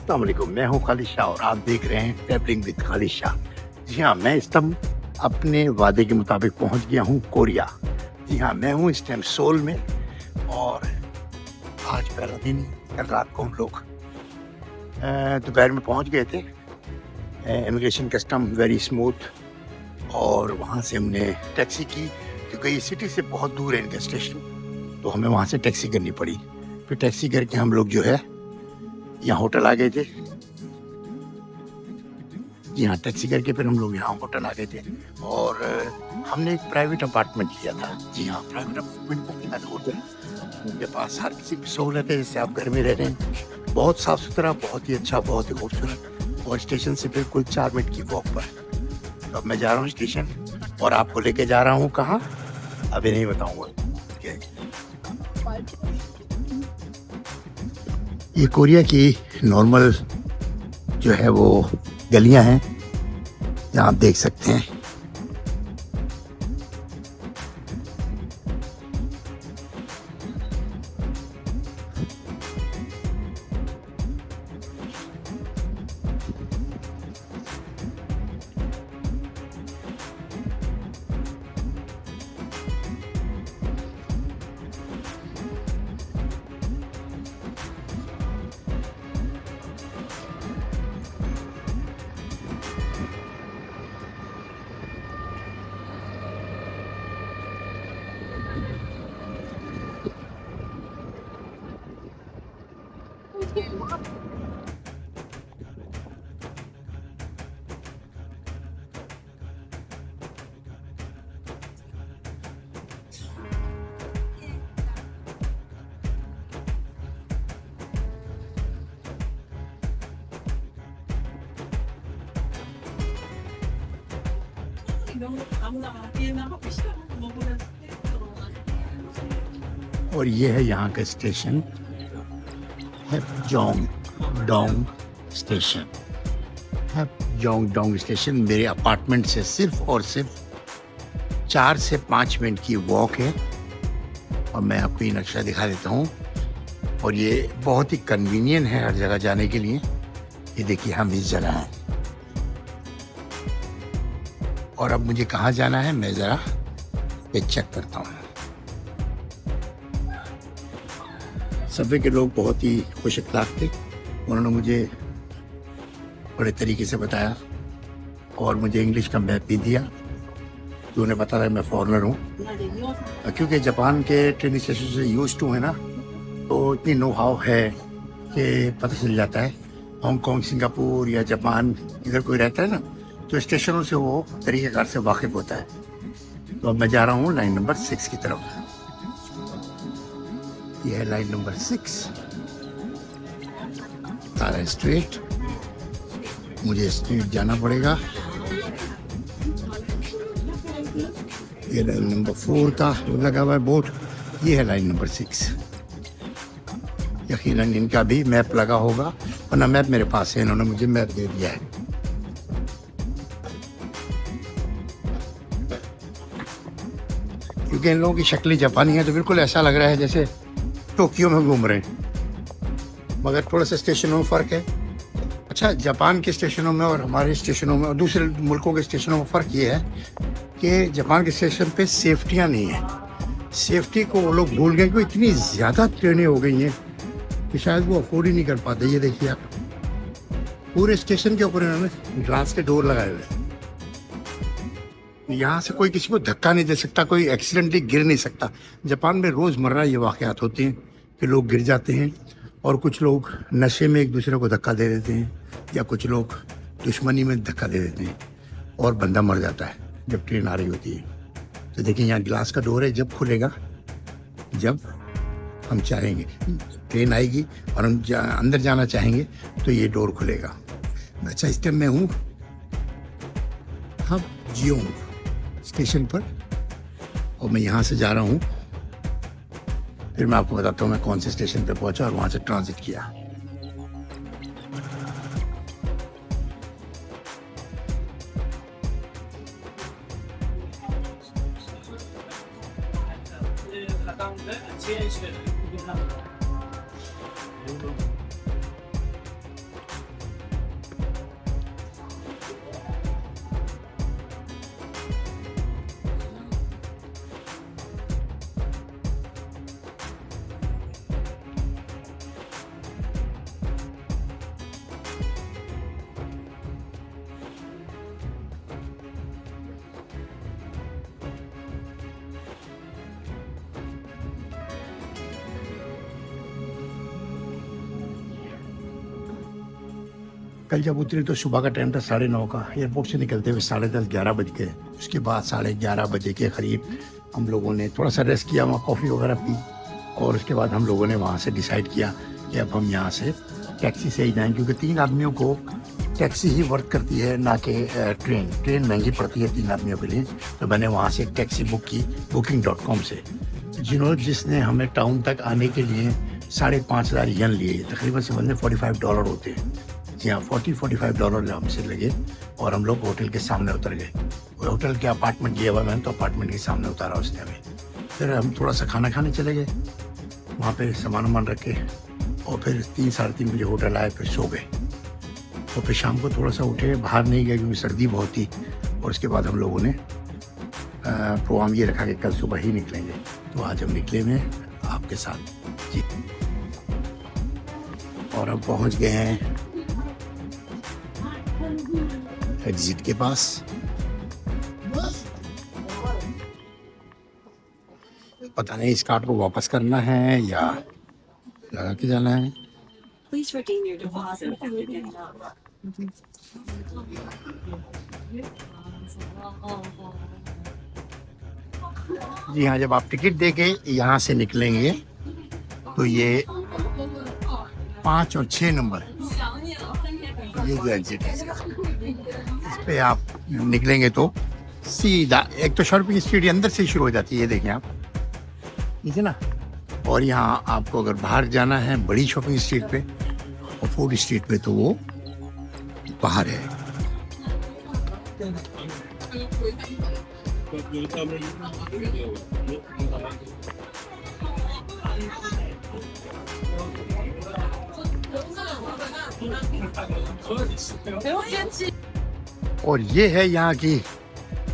अस्सलाम वालेकुम, मैं हूँ खालिद शाह और आप देख रहे हैं ट्रैवलिंग विद खालिद शाह। जी हाँ, मैं इस टाइम अपने वादे के मुताबिक पहुँच गया हूँ कोरिया। जी हाँ, मैं हूँ इस टाइम सोल में और आज पहला दिन, कल रात को हम लोग दोपहर में पहुँच गए थे। इमिग्रेशन कस्टम वेरी स्मूथ और वहाँ से हमने टैक्सी की क्योंकि ये सिटी से बहुत दूर है इनका स्टेशन, तो हमें वहाँ से टैक्सी करनी पड़ी। फिर टैक्सी करके हम लोग जो है यहाँ होटल आ गए थे। जी हाँ, टैक्सी करके फिर हम लोग यहाँ होटल आ गए थे और हमने एक प्राइवेट अपार्टमेंट लिया था। जी हाँ, प्राइवेट अपार्टमेंट बुकिंग होटल, उनके पास हर किसी की सहूलत है जैसे आप घर में रह रहे हैं। बहुत साफ़ सुथरा, बहुत ही अच्छा, बहुत ही खूबसूरत और स्टेशन से बिल्कुल 4 मिनट की वॉक पर। तो अब मैं जा रहा हूँ स्टेशन और आपको लेके जा रहा हूँ कहाँ, अभी नहीं बताऊँगा। ये कोरिया की नॉर्मल जो है वो गलियां हैं, जहाँ आप देख सकते हैं। और ये है यहाँ का स्टेशन, हैपजोंगडोंग स्टेशन। हैपजोंगडोंग स्टेशन मेरे अपार्टमेंट से सिर्फ और सिर्फ 4 से 5 मिनट की वॉक है और मैं आपको ये नक्शा दिखा देता हूँ। और ये बहुत ही कन्वीनियंट है हर जगह जाने के लिए। ये देखिए, हम इस जगह हैं और अब मुझे कहाँ जाना है मैं ज़रा पे चेक करता हूँ। सबवे के लोग बहुत ही खुश अखलाक थे, उन्होंने मुझे बड़े तरीके से बताया और मुझे इंग्लिश का मैप भी दिया, तो उन्हें पता था मैं फॉरेनर हूँ। क्योंकि जापान के ट्रेन स्टेशन से यूज टू है ना, तो इतनी नो हाउ है कि पता चल जाता है। हांगकांग, सिंगापुर या जापान इधर कोई रहता है ना, तो स्टेशनों से वो तरीक़ेकार से वाकिफ़ होता है। तो अब मैं जा रहा हूँ लाइन नंबर 6 की तरफ। ये है लाइन नंबर 6, तारा स्ट्रीट। मुझे स्ट्रीट जाना पड़ेगा। ये लाइन नंबर 4 का लगा हुआ है बोर्ड, ये है लाइन नंबर 6। यकीनन इनका भी मैप लगा होगा, वरना मैप मेरे पास है, इन्होंने मुझे मैप दे दिया है। क्योंकि इन लोगों की शक्लें जापानी है, तो बिल्कुल ऐसा लग रहा है जैसे टोक्यो में घूम रहे हैं। मगर थोड़ा सा स्टेशनों में फ़र्क है। अच्छा, जापान के स्टेशनों में और हमारे स्टेशनों में और दूसरे मुल्कों के स्टेशनों में फ़र्क ये है कि जापान के स्टेशन पे सेफ्टियाँ नहीं है। सेफ्टी को वो लोग भूल गए, क्योंकि इतनी ज़्यादा ट्रेनें हो गई हैं कि शायद वो अफोर्ड ही नहीं कर पाते। ये देखिए आप, पूरे स्टेशन के ऊपर इन्होंने ग्लास के डोर लगाए हुए हैं। यहाँ से कोई किसी को धक्का नहीं दे सकता, कोई एक्सीडेंटली गिर नहीं सकता। जापान में रोज़मर्रा ये वाक़यात होते हैं कि लोग गिर जाते हैं और कुछ लोग नशे में एक दूसरे को धक्का दे देते हैं या कुछ लोग दुश्मनी में धक्का दे देते हैं और बंदा मर जाता है जब ट्रेन आ रही होती है। तो देखिए, यहाँ ग्लास का डोर है, जब खुलेगा जब हम चाहेंगे, ट्रेन आएगी और हम अंदर जाना चाहेंगे तो ये डोर खुलेगा। अच्छा, इस टाइम मैं हूँ हैपजियोंग स्टेशन पर और मैं यहाँ से जा रहा हूँ। फिर मैं आपको बताता हूँ मैं कौन से स्टेशन पे पहुँचा और वहाँ से ट्रांजिट किया। कल जब उतरे तो सुबह का टाइम था 9:30 का। एयरपोर्ट से निकलते हुए 10:30 11 बज गए। उसके बाद 11:30 बजे के करीब हम लोगों ने थोड़ा सा रेस्ट किया, वहाँ कॉफ़ी वगैरह पी, और उसके बाद हम लोगों ने वहाँ से डिसाइड किया कि अब हम यहाँ से टैक्सी से ही जाएँ, क्योंकि 3 आदमियों को टैक्सी ही वर्क करती है, ना कि ट्रेन महंगी पड़ती है 3 आदमियों के लिए। तो मैंने वहाँ से टैक्सी बुक की booking.com से, जिसने हमें टाउन तक आने के लिए 5,500 येन लिए, तकरीबन से बंदे $45 होते हैं। जी हाँ, $40-45 हमसे लगे और हम लोग होटल के सामने उतर गए। होटल के अपार्टमेंट लिया हुआ मैंने, तो अपार्टमेंट के सामने उतारा उसने हमें। फिर हम थोड़ा सा खाना खाने चले गए, वहाँ पे सामान रखे, और फिर 3-3:30 बजे होटल आए, फिर सो गए। और फिर शाम को थोड़ा सा उठे, बाहर नहीं गए क्योंकि सर्दी बहुत थी, और उसके बाद हम लोगों ने प्रोग्राम ये रखा कि कल सुबह ही निकलेंगे। तो आज हम निकले हुए आपके साथ जी, और अब पहुँच गए हैं एग्जिट के पास। पता नहीं इस कार्ड को वापस करना है या लगा के जाना है। Please redeem your deposit after getting up. जी हाँ, जब आप टिकट देके यहाँ से निकलेंगे तो ये 5 और 6 नंबर, ये जो एग्जिट है इसका, इस पे आप निकलेंगे तो सीधा एक तो शॉपिंग स्ट्रीट अंदर से शुरू हो जाती है, ये देखें आप नीचे ना। और यहाँ आपको अगर बाहर जाना है बड़ी शॉपिंग स्ट्रीट पे और फूड स्ट्रीट पे, तो वो बाहर है। और ये है यहाँ की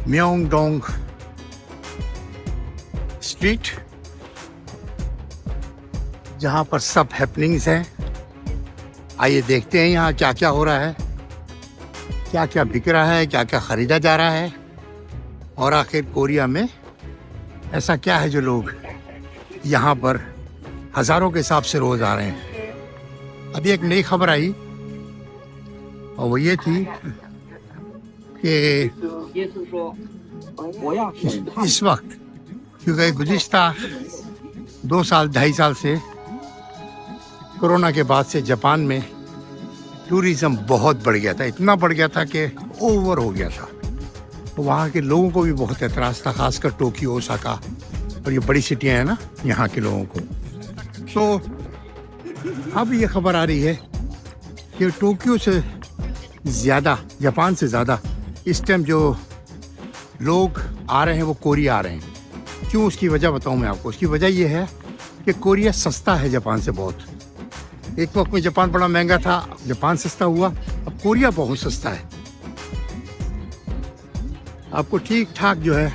म्योंगडोंग स्ट्रीट, जहाँ पर सब हैपनिंग्स हैं। आइए देखते हैं यहाँ क्या क्या हो रहा है, क्या क्या बिक रहा है, क्या क्या खरीदा जा रहा है, और आखिर कोरिया में ऐसा क्या है जो लोग यहाँ पर हज़ारों के हिसाब से रोज़ आ रहे हैं। अभी एक नई खबर आई, और वो ये थी कि इस वक्त, क्योंकि गुज़िश्ता 2 साल 2.5 साल से कोरोना के बाद से जापान में टूरिज़्म बहुत बढ़ गया था, इतना बढ़ गया था कि ओवर हो गया था। तो वहाँ के लोगों को भी बहुत एतराज़ था, खासकर टोक्यो, ओसाका और ये बड़ी सिटियाँ हैं ना, यहाँ के लोगों को। तो अब ये खबर आ रही है कि टोक्यो से ज़्यादा, जापान से ज़्यादा इस टाइम जो लोग आ रहे हैं वो कोरिया आ रहे हैं। क्यों, उसकी वजह बताऊँ मैं आपको। उसकी वजह ये है कि कोरिया सस्ता है जापान से बहुत। एक वक्त में जापान बड़ा महंगा था, जापान सस्ता हुआ, अब कोरिया बहुत सस्ता है। आपको ठीक ठाक जो है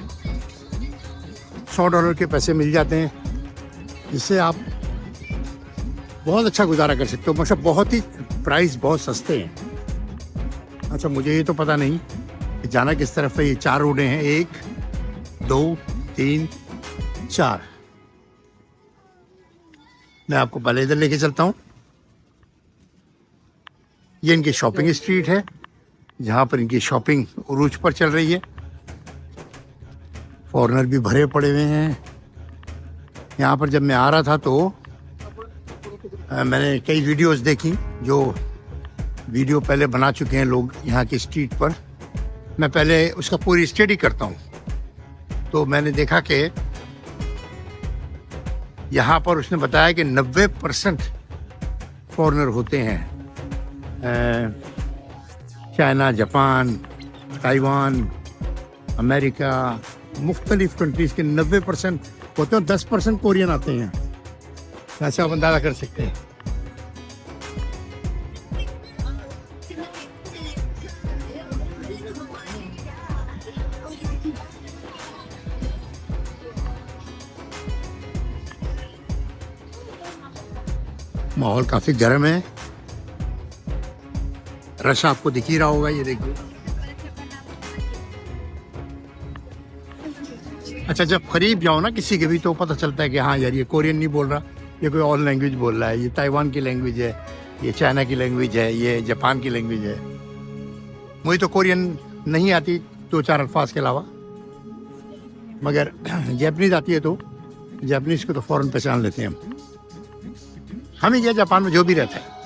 $100 के पैसे मिल जाते हैं, जिससे आप बहुत अच्छा गुजारा कर सकते हो। मतलब बहुत ही प्राइस बहुत सस्ते हैं। अच्छा, मुझे ये तो पता नहीं कि जाना किस तरफ है। ये 4 रोडें हैं, 1 2 3 4। मैं आपको पहले इधर लेके चलता हूँ। ये इनकी शॉपिंग स्ट्रीट है, जहाँ पर इनकी शॉपिंग उरूज पर चल रही है। फॉरेनर भी भरे पड़े हुए हैं यहाँ पर। जब मैं आ रहा था तो मैंने कई वीडियोस देखी, जो वीडियो पहले बना चुके हैं लोग यहाँ की स्ट्रीट पर। मैं पहले उसका पूरी स्टडी करता हूँ, तो मैंने देखा कि यहाँ पर उसने बताया कि 90% फॉरेनर होते हैं। चाइना, जापान, ताइवान, अमेरिका, मुख्तलिफ कंट्रीज़ के 90% होते हैं। 10% कोरियन आते हैं। ऐसा आप अंदाज़ा कर सकते हैं। माहौल काफ़ी गर्म है, रश आपको दिख ही रहा होगा, ये देखिए। अच्छा, जब करीब जाओ ना किसी के भी, तो पता चलता है कि हाँ यार, ये कोरियन नहीं बोल रहा, ये कोई और लैंग्वेज बोल रहा है, ये ताइवान की लैंग्वेज है, ये चाइना की लैंग्वेज है, ये जापान की लैंग्वेज है। मुझे तो कोरियन नहीं आती 2-4 अल्फाज के अलावा, मगर जैपनीज आती है तो जैपनीज को तो फ़ौरन पहचान लेते हैं हम ही क्या जापान में जो भी रहता है।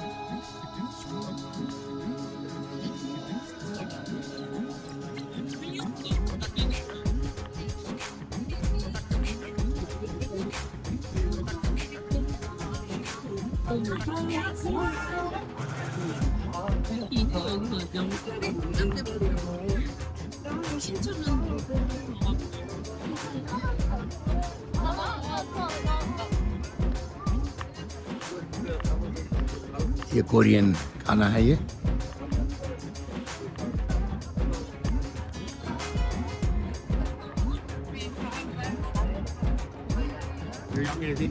ये कोरियन खाना है ये।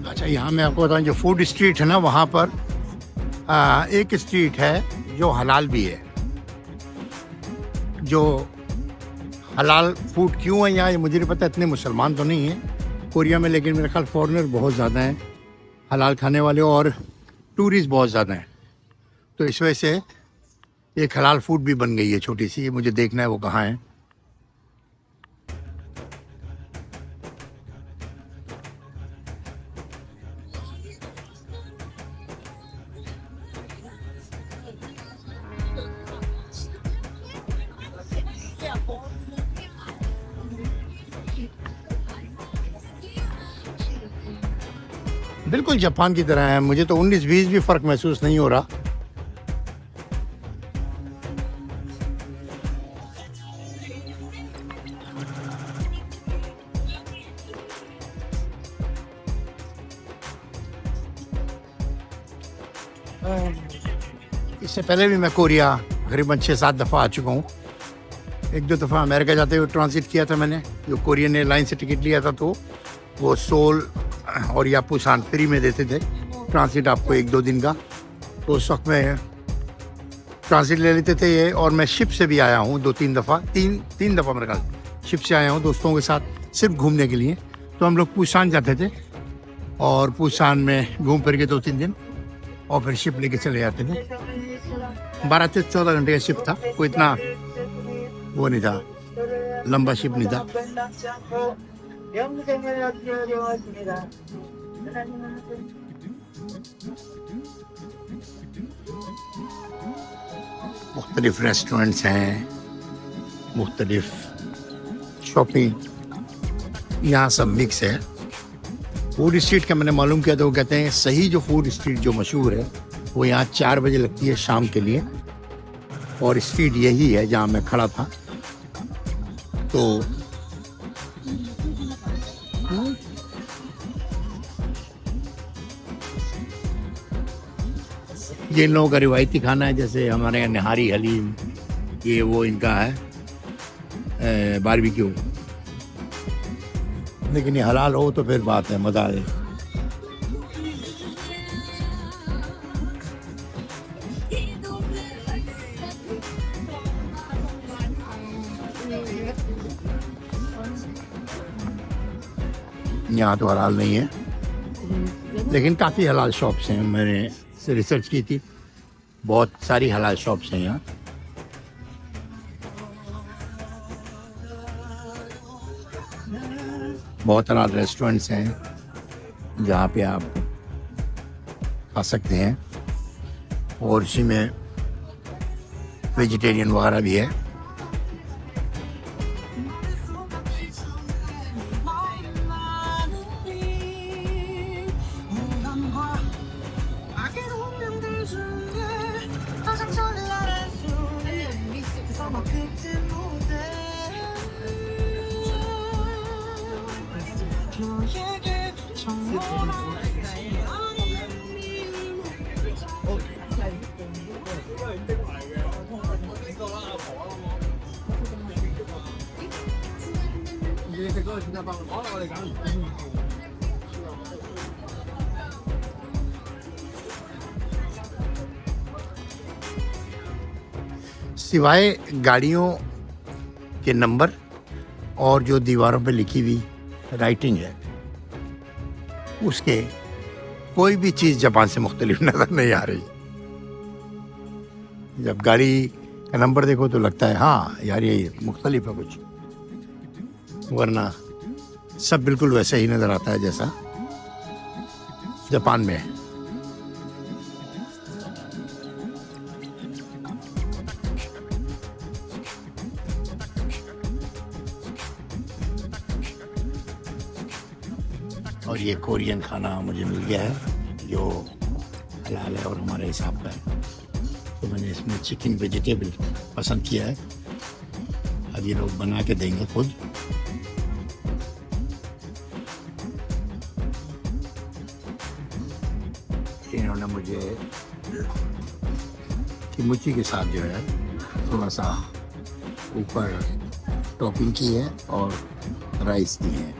अच्छा, यहाँ मैं आपको बताऊँ, जो फूड स्ट्रीट है ना, वहाँ पर एक स्ट्रीट है जो हलाल भी है। जो हलाल फूड क्यों है यहाँ, ये मुझे नहीं पता। इतने मुसलमान तो नहीं हैं कोरिया में, लेकिन मेरे ख्याल फॉरेनर बहुत ज़्यादा हैं हलाल खाने वाले, और टूरिस्ट बहुत ज़्यादा हैं। तो इस वजह से एक हलाल फूड भी बन गई है छोटी सी। मुझे देखना है वो कहाँ है। बिल्कुल जापान की तरह है। मुझे तो 19-20 भी फ़र्क महसूस नहीं हो रहा। इससे पहले भी मैं कोरिया करीबन 6-7 दफ़ा आ चुका हूँ। 1-2 दफ़ा अमेरिका जाते हुए ट्रांजिट किया था मैंने, जो कोरियन एयरलाइन से टिकट लिया था, तो वो सोल और या पुसान फ्री में देते थे ट्रांजिट आपको 1-2 दिन का। तो उस वक्त में ट्रांजिट ले लेते थे ये। और मैं शिप से भी आया हूँ 2-3 दफ़ा, तीन दफ़ा मेरे ख्याल शिप से आया हूँ दोस्तों के साथ, सिर्फ घूमने के लिए। तो हम लोग पुसान जाते थे और पुसान में घूम फिर के 2-3 दिन, और फिर शिप लेके चले जाते थे। 12 से 14 घंटे का शिप था, कोई इतना वो नहीं था, लंबा शिप नहीं था। मुख्तलिफ रेस्टोरेंट्स हैं, मुख्तलिफ शॉपिंग, यहाँ सब मिक्स है। फूड स्ट्रीट का मैंने मालूम किया तो वो कहते हैं सही जो फूड स्ट्रीट जो मशहूर है वो यहाँ 4 बजे लगती है शाम के लिए, और स्ट्रीट यही है जहाँ मैं खड़ा था। तो ये इन लोगों का रिवायती खाना है, जैसे हमारे यहाँ निहारी हलीम, ये वो इनका है बारबेक्यू। लेकिन ये हलाल हो तो फिर बात है, मज़ा आए। यहाँ तो हलाल नहीं है, लेकिन काफ़ी हलाल शॉप्स हैं। मैंने से रिसर्च की थी, बहुत सारी हलाल शॉप्स हैं यहाँ। बहुत हलाल रेस्टोरेंट्स हैं जहाँ पे आप खा सकते हैं, और इसी में वेजिटेरियन वगैरह भी है। सिवाय गाड़ियों के नंबर और जो दीवारों पे लिखी हुई राइटिंग है, उसके कोई भी चीज़ जापान से मुख्तलिफ नज़र नहीं आ रही। जब गाड़ी का नंबर देखो तो लगता है हाँ यार ये मुख्तलिफ है कुछ, वरना सब बिल्कुल वैसे ही नज़र आता है जैसा जापान में है। और ये कोरियन खाना मुझे मिल गया है जो हलाल है और हमारे हिसाब का है। तो मैंने इसमें चिकन वेजिटेबल पसंद किया है। अब ये लोग बना के देंगे खुद। इन्होंने मुझे किमुची के साथ जो है थोड़ा सा ऊपर टॉपिंग की है और राइस दी है।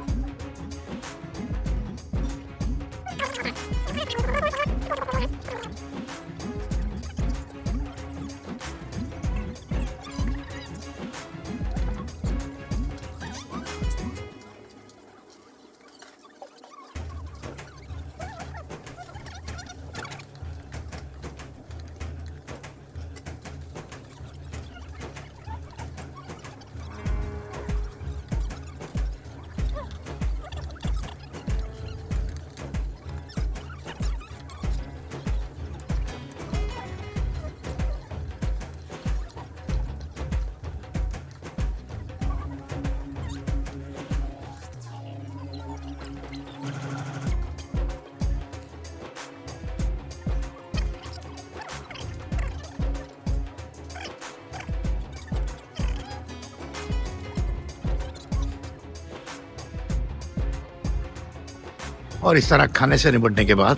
और इस तरह खाने से निपटने के बाद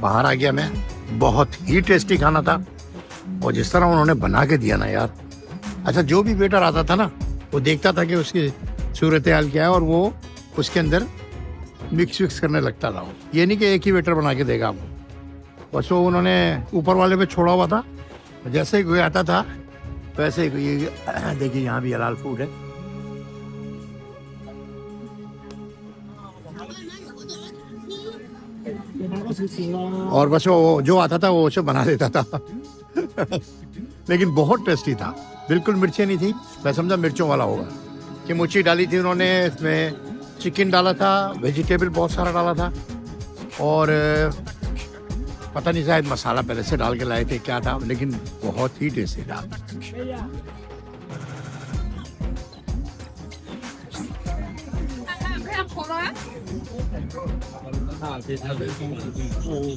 बाहर आ गया मैं। बहुत ही टेस्टी खाना था और जिस तरह उन्होंने बना के दिया ना यार, अच्छा जो भी वेटर आता था ना वो देखता था कि उसकी सूरत हाल क्या है और वो उसके अंदर मिक्स करने लगता था। ये नहीं कि एक ही वेटर बना के देगा आपको, बस वो उन्होंने ऊपर वाले पे छोड़ा हुआ था। जैसे ही कोई आता था वैसे ही देखिए यहाँ भी हलाल फूड है। और बस वो जो आता था वो उसे बना देता था लेकिन बहुत टेस्टी था, बिल्कुल मिर्चें नहीं थी। मैं समझा मिर्चों वाला होगा। किमुची डाली थी उन्होंने, इसमें चिकन डाला था, वेजिटेबल बहुत सारा डाला था और पता नहीं शायद मसाला पहले से डाल के लाए थे क्या था, लेकिन बहुत ही टेस्टी था।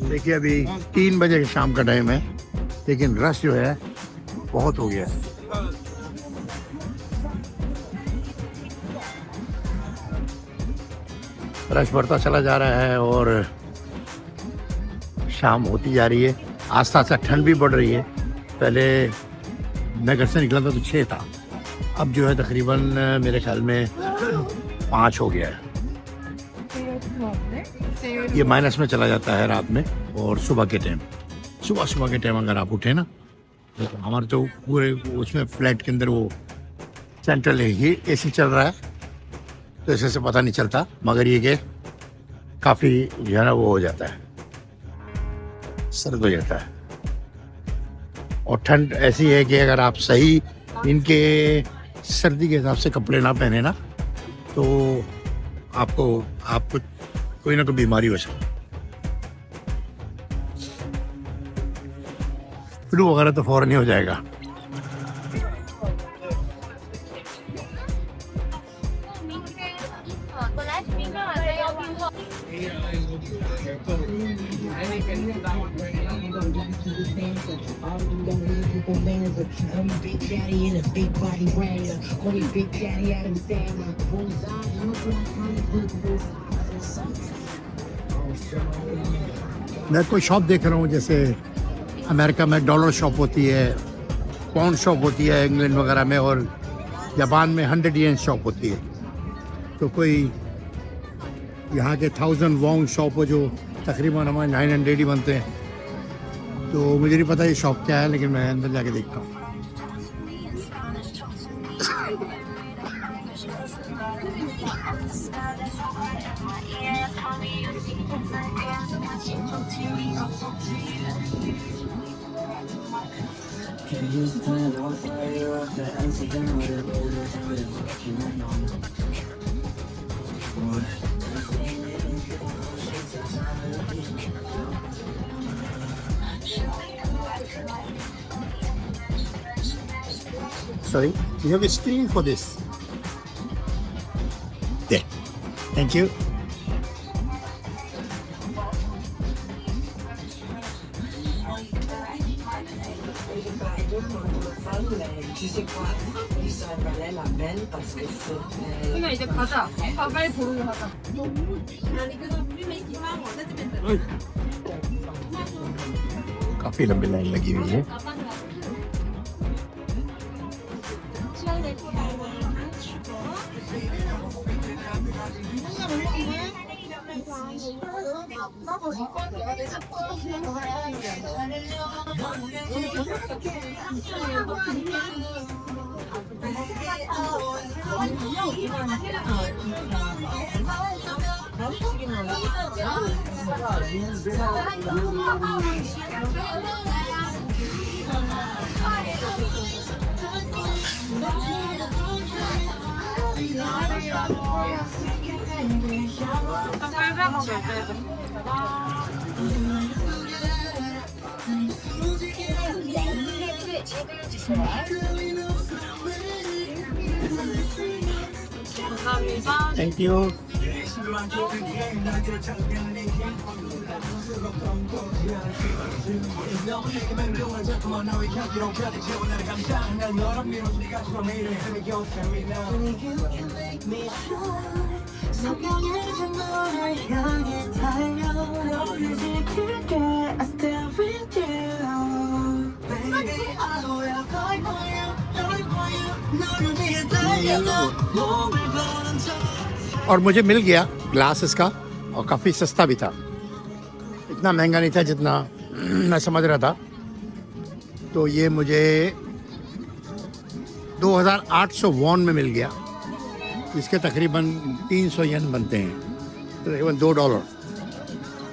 देखिए अभी 3 बजे शाम का टाइम है, लेकिन रश जो है बहुत हो गया है। रश बढ़ता चला जा रहा है और शाम होती जा रही है। आस्ते आस्ते ठंड भी बढ़ रही है। पहले मैं घर से निकला था तो 6 था, अब जो है तकरीबन मेरे ख्याल में 5 हो गया है। ये माइनस में चला जाता है रात में और सुबह के टाइम। सुबह के टाइम अगर आप उठे ना तो हमारे तो पूरे उसमें फ्लैट के अंदर वो सेंट्रल ही एसी चल रहा है तो ऐसे से पता नहीं चलता, मगर ये कि काफ़ी जो है ना वो हो जाता है, सर्द हो जाता है। और ठंड ऐसी है कि अगर आप सही इनके सर्दी के हिसाब से कपड़े ना पहने ना तो आपको कोई ना कोई बीमारी हो सकती है। फ्लू वगैरह तो फौरन ही हो जाएगा। मैं कोई शॉप देख रहा हूँ, जैसे अमेरिका में डॉलर शॉप होती है, पाउंड शॉप होती है इंग्लैंड वगैरह में, और जापान में 100 येन शॉप होती है। तो कोई यहाँ के 1000 वॉन्ग शॉप हो जो तकरीबन हमारे 900 ही बनते हैं। तो मुझे नहीं पता ये शॉप क्या है, लेकिन मैं अंदर जाके देखता हूँ। Sorry, you have a screen for this. There. Thank you. 그러면 이제 가자. 빨리 고르러 가자. काफी लंबी लाइन लगी हुई है. 감사합니다. Thank you. और मुझे मिल गया ग्लास इसका, और काफ़ी सस्ता भी था. इतना महंगा नहीं था जितना मैं समझ रहा था. तो ये मुझे 2800 वॉन में मिल गया. इसके तकरीबन 300 येन बनते हैं, तकरीबन $2.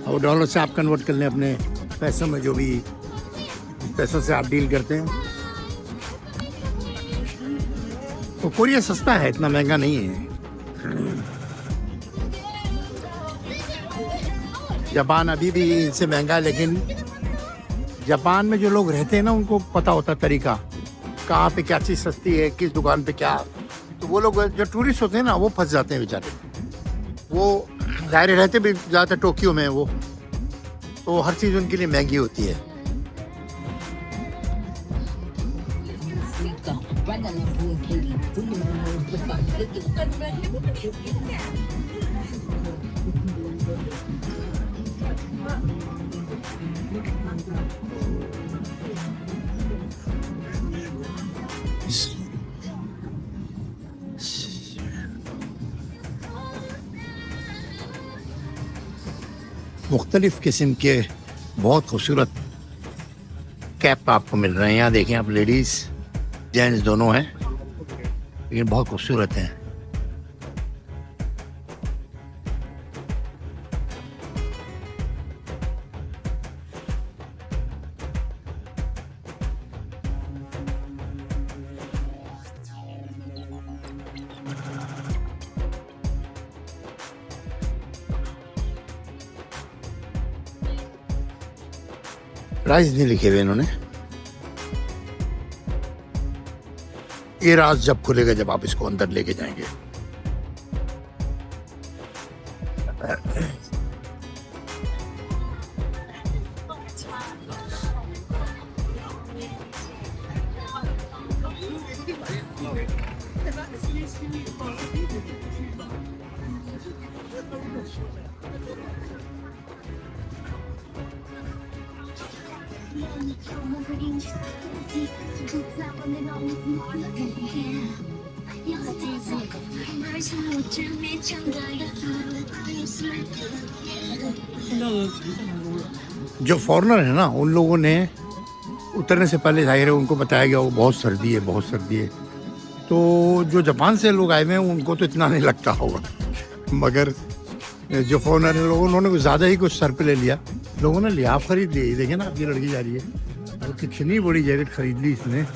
और डॉलर से आप कन्वर्ट कर लें अपने पैसों में, जो भी पैसों से आप डील करते हैं. तो कोरिया सस्ता है, इतना महंगा नहीं है. जापान अभी भी इनसे महंगा है, लेकिन जापान में जो लोग रहते हैं ना, उनको पता होता है तरीका, कहाँ पे क्या चीज़ सस्ती है, किस दुकान पे क्या. तो वो लोग जो टूरिस्ट होते हैं ना, वो फंस जाते हैं बेचारे. वो ज़ाहिर रहते भी ज़्यादातर टोक्यो में, वो तो हर चीज़ उनके लिए महंगी होती है. मुख्तलिफ़ किस्म के बहुत खूबसूरत कैप आपको मिल रहे हैं. यहाँ देखें आप, लेडीज़ जेंट्स दोनों हैं, लेकिन बहुत खूबसूरत हैं. प्राइस नहीं लिखे हुए इन्होंने. ये राज जब खुलेगा, जब आप इसको अंदर लेके जाएंगे. जो फॉरेनर है ना, उन लोगों ने उतरने से पहले जाहिर है उनको बताया गया वो बहुत सर्दी है, बहुत सर्दी है. तो जो जापान से लोग आए हुए हैं उनको तो इतना नहीं लगता होगा, मगर जो फॉरेनर लोग, उन्होंने कुछ ज़्यादा ही कुछ सर पे ले लिया. लोगों ने लिहाफ खरीद ली. देखिए ना, आपकी लड़की जा रही है, कितनी बड़ी जैकेट खरीद ली इसने।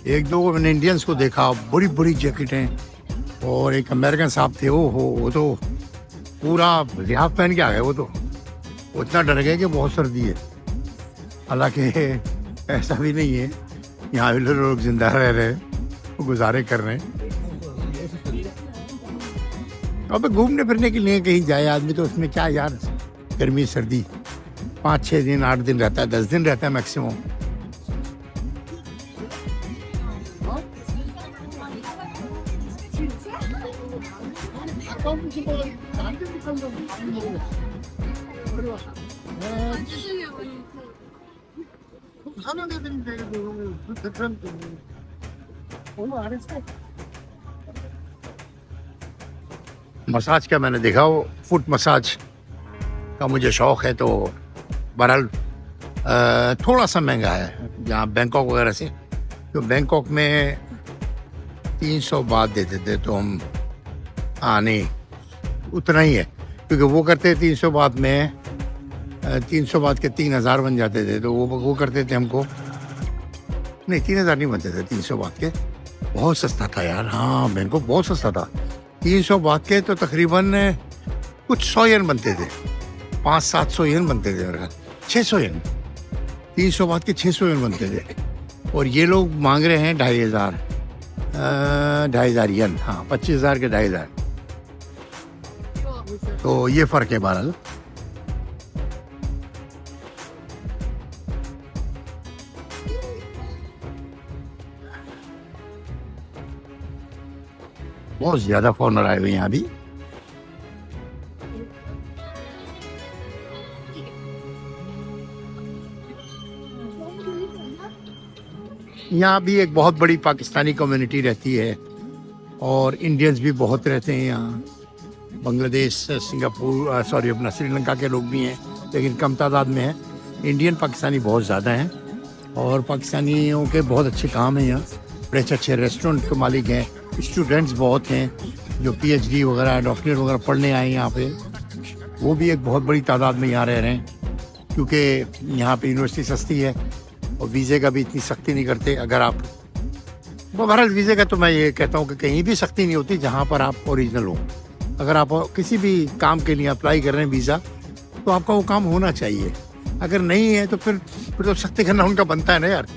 एक दो मैंने इंडियंस को देखा, बड़ी बड़ी जैकेटें, और एक अमेरिकन साहब थे, वो तो पूरा लिहाफ पहन के आ गए। वो तो उतना डर गए कि बहुत सर्दी है। हालांकि ऐसा भी नहीं है, यहाँ भी लोग जिंदा रह रहे हैं, गुजारे कर रहे हैं। अब घूमने फिरने के लिए कहीं जाए आदमी तो उसमें क्या यार, गर्मी सर्दी 5-6 दिन 8 दिन रहता है, 10 दिन रहता है मैक्सिमम। मसाज का मैंने देखा, वो फुट मसाज का मुझे शौक है, तो बहरहाल थोड़ा सा महंगा है यहाँ बैंकॉक वगैरह से। तो बैंकॉक में 300 बात देते थे, तो हम नहीं उतना ही है, क्योंकि वो करते 300 बात में 300 बात के 3000 बन जाते थे। तो वो करते थे हमको, नहीं 3000 नहीं बनते थे 300 बात के, बहुत सस्ता था यार। हाँ बैंकॉक बहुत सस्ता था, 300 बात के तो तकरीबन कुछ 100 येन बनते थे, 500-700 येन बनते थे, मेरे ख्याल 600 येन, 300 बात के 600 येन बनते थे। और ये लोग मांग रहे हैं 2500 येन, हाँ 25,000 के 2500। तो ये फर्क है बहरहाल। बहुत ज्यादा फॉरनर आए हुए हैं यहाँ भी। यहाँ भी एक बहुत बड़ी पाकिस्तानी कम्युनिटी रहती है, और इंडियंस भी बहुत रहते हैं यहाँ। बांग्लादेश, सिंगापुर, अपना श्रीलंका के लोग भी हैं, लेकिन कम तादाद में हैं। इंडियन पाकिस्तानी बहुत ज़्यादा हैं, और पाकिस्तानियों के बहुत अच्छे काम हैं यहाँ। बड़े अच्छे रेस्टोरेंट के मालिक हैं, स्टूडेंट्स बहुत हैं जो PhD वगैरह, डॉक्टरेट वगैरह पढ़ने आए हैं यहाँ पे। वो भी एक बहुत बड़ी तादाद में यहाँ रह रहे हैं, क्योंकि यहाँ पे यूनिवर्सिटी सस्ती है, और वीज़े का भी इतनी सख्ती नहीं करते। अगर आप बहरहाल वीज़े का तो मैं ये कहता हूँ कि कहीं भी सख्ती नहीं होती जहाँ पर आप ओरिजिनल हो। अगर आप किसी भी काम के लिए अप्लाई कर रहे हैं वीज़ा, तो आपका वो काम होना चाहिए। अगर नहीं है तो फिर तो सख्ती करना उनका बनता है ना यार।